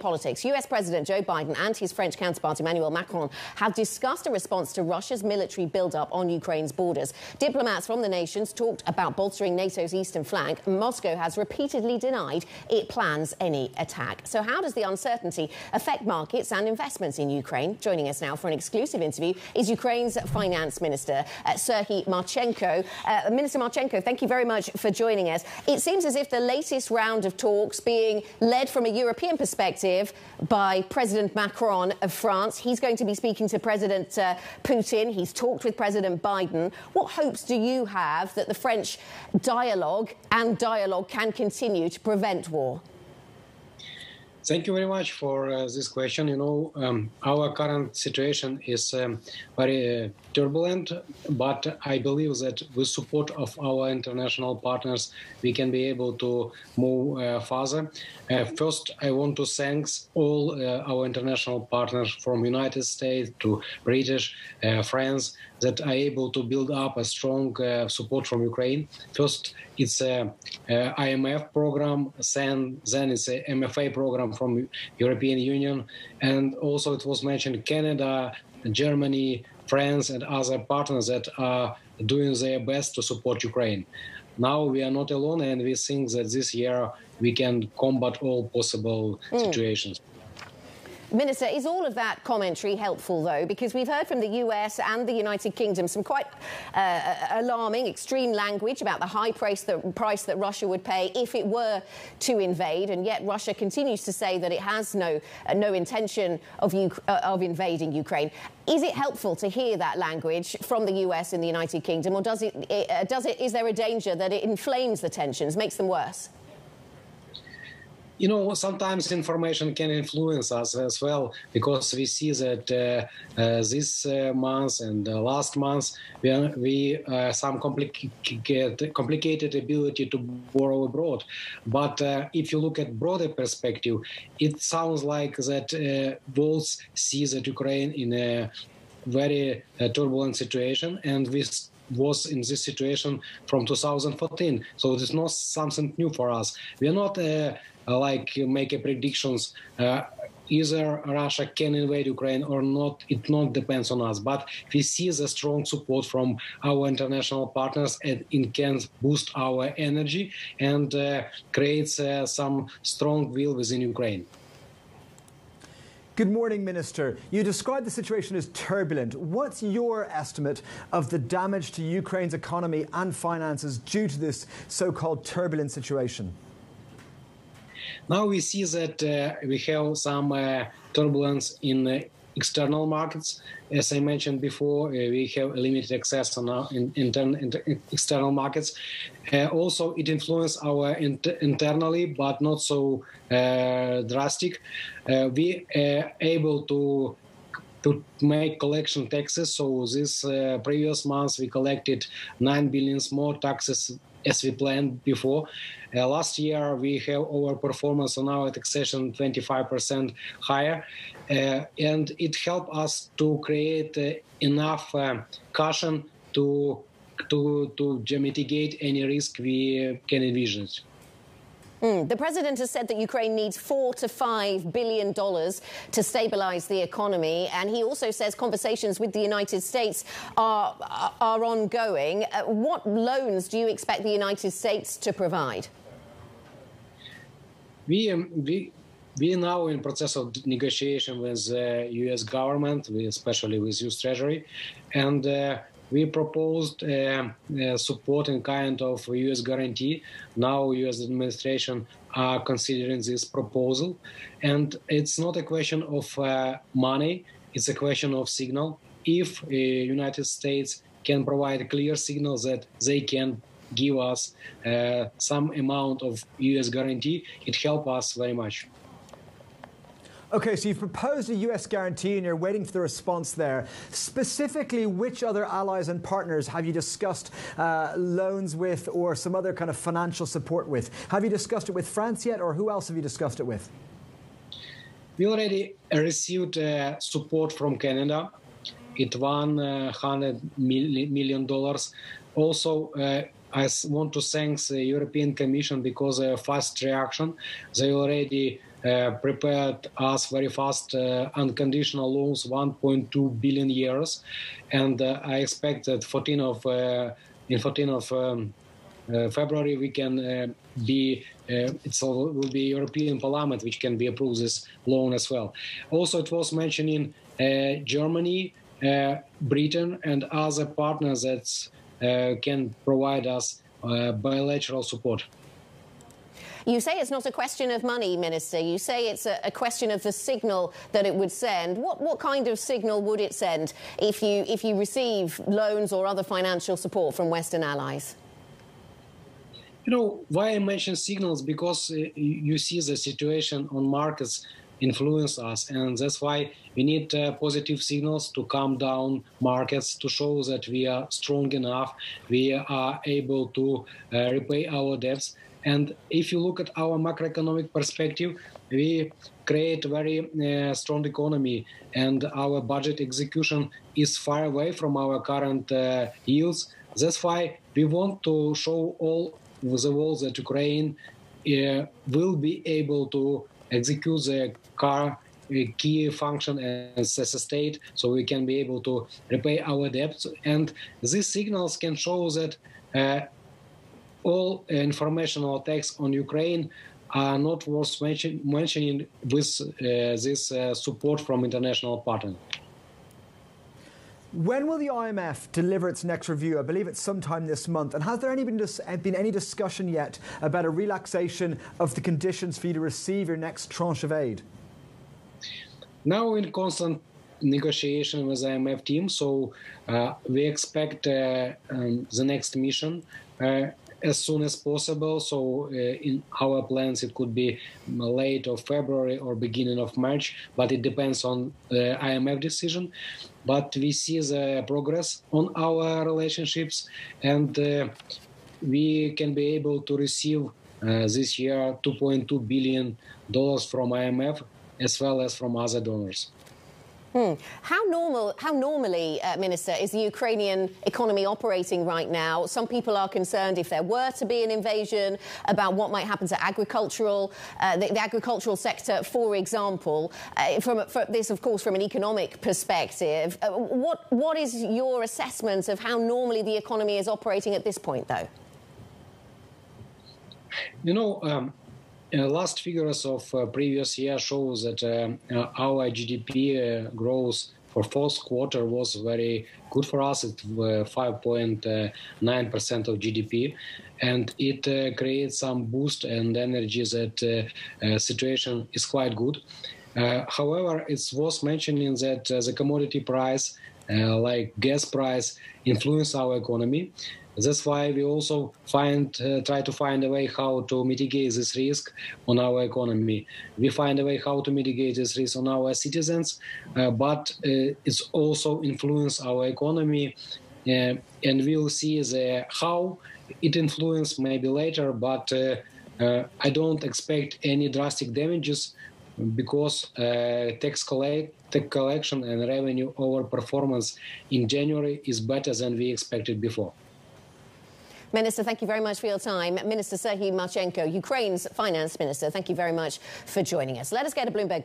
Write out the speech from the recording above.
politics. US President Joe Biden and his French counterpart Emmanuel Macron have discussed a response to Russia's military build-up on Ukraine's borders. Diplomats from the nations talked about bolstering NATO's eastern flank. Moscow has repeatedly denied it plans any attack. So how does the uncertainty affect markets and investments in Ukraine? Joining us now for an exclusive interview is Ukraine's Finance Minister, Sергій Marčenko. Minister Marčenko, thank you very much for joining us. It seems as if the latest round of talks being led from a European perspective by President Macron of France. He's going to be speaking to President Putin. He's talked with President Biden. What hopes do you have that the French dialogue can continue to prevent war? Thank you very much for this question. You know, our current situation is very turbulent, but I believe that with support of our international partners, we can be able to move further. First, I want to thank all our international partners from United States to British, France, that are able to build up a strong support from Ukraine. First, it's a IMF program, then it's a MFA program from European Union, and also it was mentioned Canada, Germany, France, and other partners that are doing their best to support Ukraine. Now we are not alone, and we think that this year we can combat all possible situations. Minister, is all of that commentary helpful, though? Because we've heard from the US and the United Kingdom some quite alarming, extreme language about the high price that Russia would pay if it were to invade, and yet Russia continues to say that it has no intention of invading Ukraine. Is it helpful to hear that language from the US and the United Kingdom, or is there a danger that it inflames the tensions, makes them worse? You know, sometimes information can influence us as well, because we see that this month and last month we some complicated ability to borrow abroad. But if you look at broader perspective, it sounds like that both see that Ukraine in a very turbulent situation, and we was in this situation from 2014. So it is not something new for us. We are not make predictions. Either Russia can invade Ukraine or not. It not depends on us. But we see the strong support from our international partners, and it can boost our energy and creates some strong will within Ukraine. Good morning, Minister. You described the situation as turbulent. What's your estimate of the damage to Ukraine's economy and finances due to this so-called turbulent situation? Now we see that we have some turbulence in external markets. As I mentioned before, we have limited access on our external markets. Also, it influences our internally, but not so drastic. We are able to make collection taxes. So this previous month we collected 9 billion more taxes as we planned before. Last year we have our performance on our taxation 25% higher, and it helped us to create enough caution to mitigate any risk we can envisage. The president has said that Ukraine needs $4 to $5 billion to stabilize the economy, and he also says conversations with the United States are ongoing. What loans do you expect the United States to provide? We are now in process of negotiation with the U.S. government, especially with U.S. Treasury, and we proposed support in kind of U.S. guarantee. Now U.S. administration are considering this proposal. And it's not a question of money, it's a question of signal. If the United States can provide a clear signal that they can give us some amount of U.S. guarantee, it helps us very much. OK, so you've proposed a US guarantee and you're waiting for the response there. Specifically, which other allies and partners have you discussed loans with or some other kind of financial support with? Have you discussed it with France yet, or who else have you discussed it with? We already received support from Canada. It $100 million. Also, I want to thank the European Commission because of fast reaction. They already prepared us very fast unconditional loans, 1.2 billion euros, and I expect that in 14 of February we can it will be European Parliament which can be approved this loan as well. Also, it was mentioning Germany, Britain, and other partners that can provide us bilateral support. You say it's not a question of money, Minister. You say it's a question of the signal that it would send. What kind of signal would it send if you receive loans or other financial support from Western allies? You know, why I mention signals? Because you see the situation on markets influence us, and that's why we need positive signals to calm down markets, to show that we are strong enough, we are able to repay our debts. And if you look at our macroeconomic perspective, we create a very strong economy, and our budget execution is far away from our current yields. That's why we want to show all the world that Ukraine will be able to execute the key function as a state, so we can be able to repay our debts. And these signals can show that all informational attacks on Ukraine are not worth mentioning with this support from international partners. When will the IMF deliver its next review? I believe it's sometime this month. And has there been any discussion yet about a relaxation of the conditions for you to receive your next tranche of aid? Now in constant negotiation with the IMF team, so we expect the next mission as soon as possible. So in our plans, it could be late of February or beginning of March, but it depends on the IMF decision. But we see the progress on our relationships, and we can be able to receive this year $2.2 billion from IMF as well as from other donors. How normally, Minister, is the Ukrainian economy operating right now? Some people are concerned if there were to be an invasion about what might happen to the agricultural sector, for example. This, of course, from an economic perspective. What is your assessment of how normally the economy is operating at this point, though? You know, last figures of previous year shows that our GDP growth for fourth quarter was very good for us. It's 5.9% of GDP, and it creates some boost and energy that situation is quite good. However, it's worth mentioning that the commodity price, like gas price, influence our economy. That's why we also try to find a way how to mitigate this risk on our economy. We find a way how to mitigate this risk on our citizens, but it's also influence our economy, and we'll see how it influence maybe later. But I don't expect any drastic damages because tax collection and revenue over performance in January is better than we expected before. Minister, thank you very much for your time. Minister Sергій Marchenko, Ukraine's finance minister, thank you very much for joining us. Let us get a Bloomberg